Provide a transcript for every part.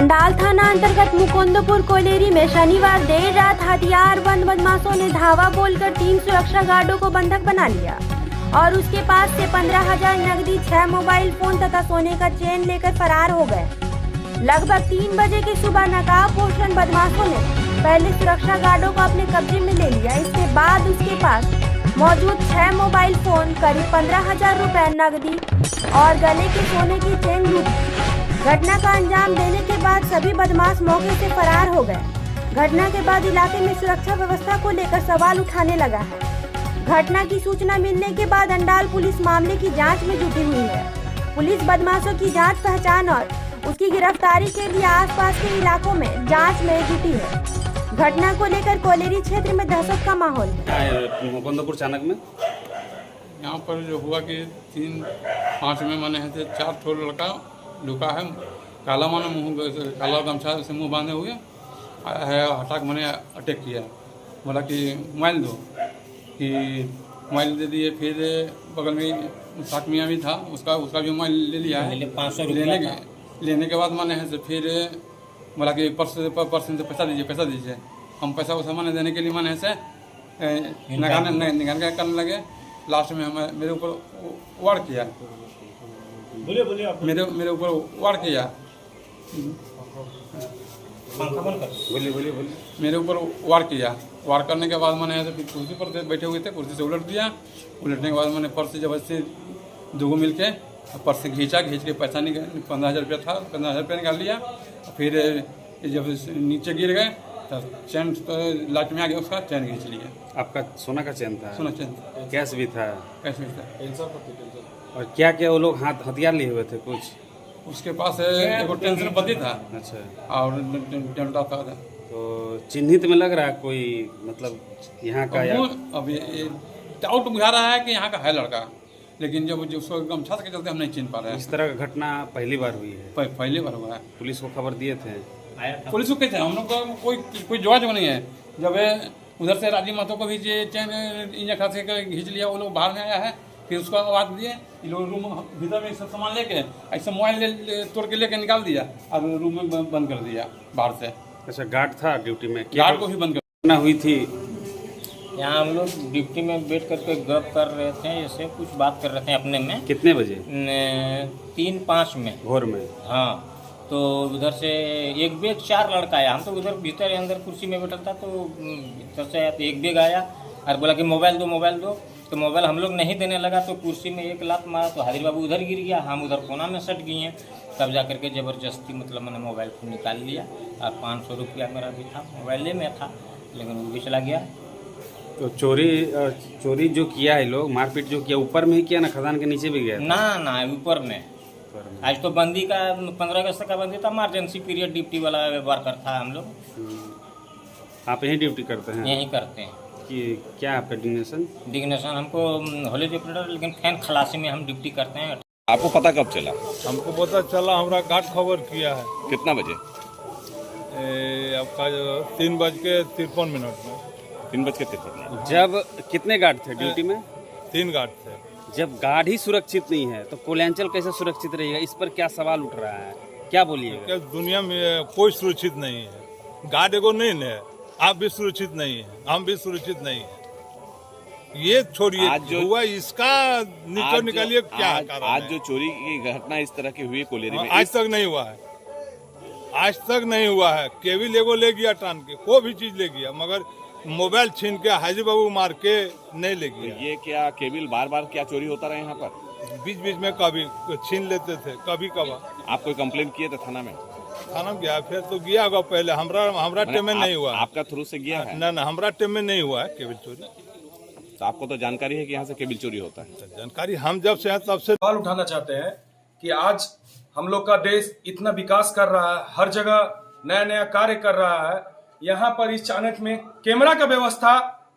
अंडाल थाना अंतर्गत मुकुंदपुर कोलेरी में शनिवार देर रात हथियारबंद बदमाशों ने धावा बोलकर 3 सुरक्षा गार्डों को बंधक बना लिया और उसके पास से 15,000 नकदी, 6 मोबाइल फोन तथा सोने का चेन लेकर फरार हो गए। लगभग 3 बजे की सुबह नकाबपोश बदमाशों ने पहले सुरक्षा गार्डों को अपने कब्जे में ले लिया। इसके बाद उसके पास मौजूद 6 मोबाइल फोन, करीब 15,000 रुपए नकदी और गले के सोने की चेन लूटी। घटना का अंजाम देने के बाद सभी बदमाश मौके से फरार हो गए। घटना के बाद इलाके में सुरक्षा व्यवस्था को लेकर सवाल उठाने लगा है। घटना की सूचना मिलने के बाद अंडाल पुलिस मामले की जांच में जुटी हुई है। पुलिस बदमाशों की जांच, पहचान और उसकी गिरफ्तारी के लिए आसपास के इलाकों में जांच में जुटी है। घटना को लेकर कोलेरी क्षेत्र में दहशत का माहौल है। मुकुंदपुर चाणक में यहाँ पर जो हुआ कि 3-5 में मैंने है 4 ठो लड़का लुका है, काला माने मुँह, काला गमछा से मुँह बांधे हुए है, हटाक मैंने अटैक किया। बोला कि मोबाइल दो, कि मोबाइल दे दिए। फिर बगल में साथ मियाँ भी था, उसका भी मोबाइल ले लिया है। 500 लेने के बाद मैंने है फिर बोला कि पर्स से पैसा दीजिए। हम पैसा उसा मैंने देने के लिए मैंने से निकाल करने लगे। लास्ट में हमें मेरे ऊपर वार किया, मेरे ऊपर वार किया, मेरे ऊपर वार किया। वार करने के बाद मैंने फिर कुर्सी पर बैठे हुए थे, कुर्सी से उलट दिया। उलटने के बाद मैंने पर्स से जबरदस्ती दोगो मिल के पर्स से खींच के पैसा निकाल, 15,000 रुपया था, 15,000 रुपया निकाल लिया। फिर जब नीचे गिर गए तो चैन लाइट में आ गया, उसका चैन खींच लिया। आपका सोना का चैन था? सोना चैन, कैश भी था? कैश भी था। और क्या क्या वो लोग हथियार लिए हुए थे? कुछ उसके पास एक टेंशन पति था। अच्छा। और डंडा था। तो चिन्हित में लग रहा है कोई, मतलब यहाँ का? अब ये डाउट बुझा रहा है कि यहाँ का है लड़का, लेकिन जब उसको गमछा के चलते हम नहीं चिन्ह पा रहे हैं। इस तरह का घटना पहली बार हुई है? पहली बार हुआ है। पुलिस को खबर दिए थे? पुलिस को कहते हैं, हम लोग का कोई जोगाजोग नहीं है। जब उधर से राजीव महतो को भी चैन इंजन खास के खींच लिया, वो लोग बाहर में आया है। फिर उसको आवाज़ दिए, ये लोग रूम भीतर में सब सामान लेके ऐसे मोबाइल तोड़ के लेके निकाल दिया और रूम में बंद कर दिया बाहर से। अच्छा, गार्ड था ड्यूटी में? गार्ड को भी बंद करना हुई थी। यहाँ हम लोग ड्यूटी में बैठ करके गप कर रहे थे, ऐसे कुछ बात कर रहे थे अपने में। कितने बजे? 3-5 में, भोर में। हाँ, तो उधर से एक बैग 4 लड़का आया। हम तो उधर भीतर अंदर कुर्सी में बैठा था, तो इधर से आया तो एक बैग आया और बोला कि मोबाइल दो। तो मोबाइल हम लोग नहीं देने लगा तो कुर्सी में एक लात मारा, तो हाजिर बाबू उधर गिर गया, हम उधर कोना में सट गए हैं। तब जा करके ज़बरदस्ती मतलब मैंने मोबाइल फोन निकाल लिया और 500 रुपया मेरा भी था, मोबाइल में था, लेकिन वो भी चला गया। तो चोरी जो किया है लोग, मारपीट जो किया, ऊपर में ही किया ना, खदान के नीचे भी गया? ना, ऊपर में। आज तो बंदी का 15 अगस्त का बंदी था, इमरजेंसी पीरियड ड्यूटी वाला वर्कर था हम लोग। आप यहीं ड्यूटी करते हैं? यहीं करते हैं। कि क्या आपका डिग्नेशन? हमको हॉलेज ऑपरेटर, लेकिन फैन खलासी में हम ड्यूटी करते हैं। आपको पता कब चला? हमको पता चला, हमारा गार्ड खबर किया है। कितना बजे? आपका जो 3:53 में। 3:53। जब कितने गार्ड थे ड्यूटी में? 3 गार्ड थे। जब गार्ड ही सुरक्षित नहीं है तो पूर्वांचल कैसे सुरक्षित रहेगा? इस पर क्या सवाल उठ रहा है, क्या बोलिएगा? दुनिया में कोई सुरक्षित नहीं है। गार्ड एगो नहीं है, आप भी सुरक्षित नहीं है, हम भी सुरक्षित नहीं है। ये छोड़िए, आज जो हुआ इसका निकालिए क्या कारण? आज जो चोरी की घटना इस तरह की हुई कोलेरी में, आज तक नहीं हुआ है। आज तक नहीं हुआ है। केबिल एगो ले गया टान के, कोई भी चीज ले गया, मगर मोबाइल छीन के हाजी बाबू मार के नहीं ले गया। ये क्या केबिल बार बार क्या चोरी होता रहा यहाँ पर? बीच में कभी छीन लेते थे, कभी कभार। आप कोई कंप्लेन किए थे थाना में? थाना गया, फिर तो गया होगा पहले। हमरा टेम में नहीं हुआ। आपका थ्रू से गया है? ना, हमरा टेम में नहीं हुआ है केबिल चोरी। तो आपको तो जानकारी है कि यहाँ से केबिल चोरी होता है? जानकारी हम जब से हैं तब से। सवाल उठाना चाहते हैं कि आज हम लोग का देश इतना विकास कर रहा है, हर जगह नया नया कार्य कर रहा है। यहाँ पर इस चाणक में कैमरा का व्यवस्था,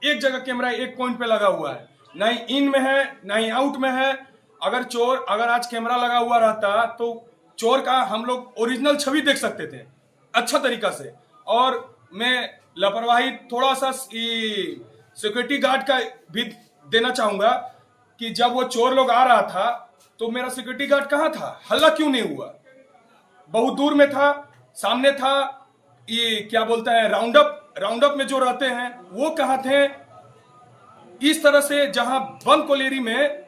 एक जगह कैमरा एक पॉइंट पे लगा हुआ है, ना ही इन में है ना ही आउट में है। अगर आज कैमरा लगा हुआ रहता तो चोर का हम लोग ओरिजिनल छवि देख सकते थे अच्छा तरीका से। और मैं लापरवाही थोड़ा सा सिक्योरिटी गार्ड का भी देना चाहूंगा कि जब वो चोर लोग आ रहा था तो मेरा सिक्योरिटी गार्ड कहाँ था? हल्ला क्यों नहीं हुआ? बहुत दूर में था, सामने था ये क्या बोलते हैं राउंड अप में जो रहते हैं वो कहाँ थे। इस तरह से जहां बंद कोलियरी में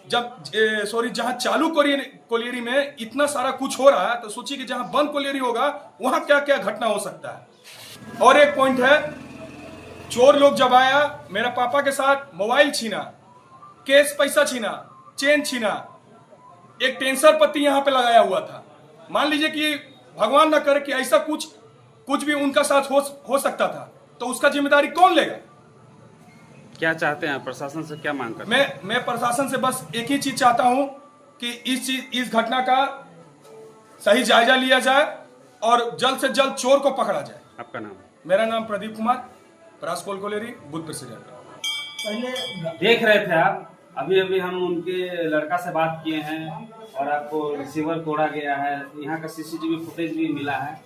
जहां चालू कोलियरी में इतना सारा कुछ हो रहा है, तो सोचिए कि जहां बंद कोलियरी होगा वहां क्या क्या घटना हो सकता है। और एक पॉइंट है, चोर लोग जब आया मेरा पापा के साथ मोबाइल छीना, केस पैसा छीना, चेन छीना, एक टेंसर पत्ती यहां पे लगाया हुआ था। मान लीजिए कि भगवान ना करे कि ऐसा कुछ भी उनका साथ हो सकता था, तो उसका जिम्मेदारी कौन लेगा। क्या चाहते हैं प्रशासन से, क्या मांग करते हैं? मैं प्रशासन से बस एक ही चीज चाहता हूं कि इस घटना का सही जायजा लिया जाए और जल्द से जल्द चोर को पकड़ा जाए। आपका नाम? मेरा नाम Pradeep Kumar, Paraskol colliery, booth president. देख रहे थे आप, अभी हम उनके लड़का से बात किए हैं और आपको रिसीवर तोड़ा गया है, यहाँ का सीसीटीवी फुटेज भी मिला है।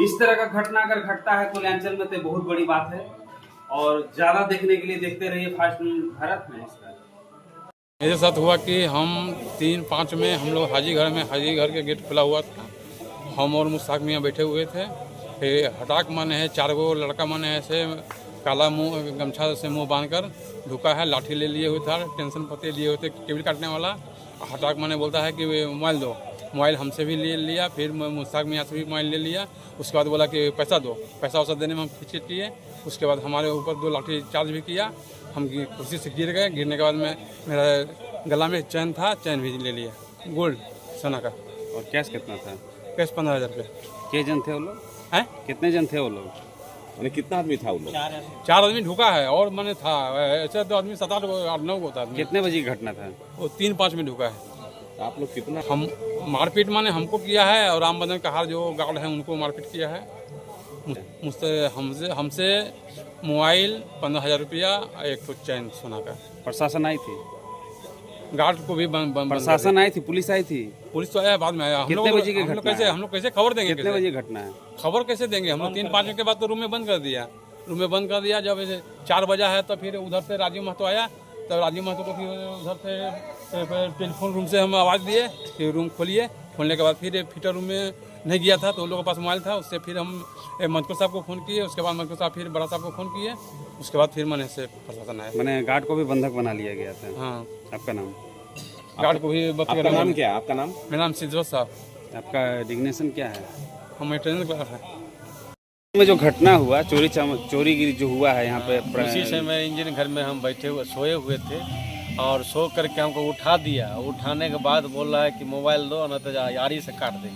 इस तरह का घटना अगर घटता है कोल्यांचल में तो बहुत बड़ी बात है, और ज्यादा देखने के लिए देखते रहिए फास्ट न्यूज भारत में। इसका मेरे साथ हुआ कि हम 3-5 में हम लोग हाजी घर के गेट खुला हुआ था, हम और मुस्ताक मियाँ बैठे हुए थे। फिर हटाक माने है 4 गो लड़का माने ऐसे काला मुंह गमछा से मुंह बांधकर ढुका है, लाठी ले लिए हुए था, टेंशन पत्ते लिए हुए थे, केबल काटने वाला। हटाक माने बोलता है कि मोबाइल दो, मोबाइल हमसे भी ले लिया, फिर मुस्ताक मियाँ से भी मोबाइल ले लिया। उसके बाद बोला कि पैसा दो, पैसा वैसा देने में हम खिचखिच किए। उसके बाद हमारे ऊपर 2 लाठी चार्ज भी किया, हम कुर्सी से गिर गए। गिरने के बाद में मेरा गला में चैन था, चैन भी ले लिया, गोल्ड सोना का। और कैश कितना था? कैश 15,000 रुपये। कितने जन थे वो लोग? हैं? कितने जन थे वो लोग? यानी कितना आदमी था वो लोग? 4 आदमी ढुका है और मैंने था ऐसे तो आदमी 7-8-9 होता है। कितने बजे की घटना था? वो 3-5 में ढुका है। आप लोग कितना? हम मारपीट माने हमको किया है और राम बदन कहार जो गार्ड है उनको मारपीट किया है। मुझसे हमसे मोबाइल 15,000 रुपया, एक तो चैन सोना का। प्रशासन आई थी? गार्ड को भी प्रशासन आई थी? पुलिस आई थी? पुलिस तो आया बाद में आया। कितने बजे की घटना है? हम लोग कैसे खबर देंगे? कितने बजे घटना है? खबर कैसे देंगे हम लोग? 3-5 के बाद तो रूम में बंद कर दिया। जब 4 बजा है तो फिर उधर से राजीव महतो आया, तब राजीव महतो को फिर उधर से टेलीफोन रूम से हम आवाज़ दिए कि रूम खोलिए। खोलने के बाद फिर फिटर रूम में नहीं गया था तो उन लोगों के पास मोबाइल था, उससे फिर हम मंजूर साहब को फ़ोन किए। उसके बाद मंजूर साहब फिर बड़ा साहब को फ़ोन किए। उसके बाद फिर मैंने से प्रशासन आया। मैंने गार्ड को भी बंधक बना लिया गया था। हाँ, आपका नाम? गार्ड को भी। आपका नाम क्या है? आपका नाम? मेरा नाम सिद्धोत साहब। आपका डिग्नेशन क्या है? हम ट्रेनिंग क्लास है। में जो घटना हुआ, चोरी जो हुआ है यहाँ पे, उसी से मैं इंजन घर में हम बैठे हुए सोए हुए थे और सो करके हमको उठा दिया। उठाने के बाद बोल रहा है कि मोबाइल दो, न तो यारी से काट देंगे।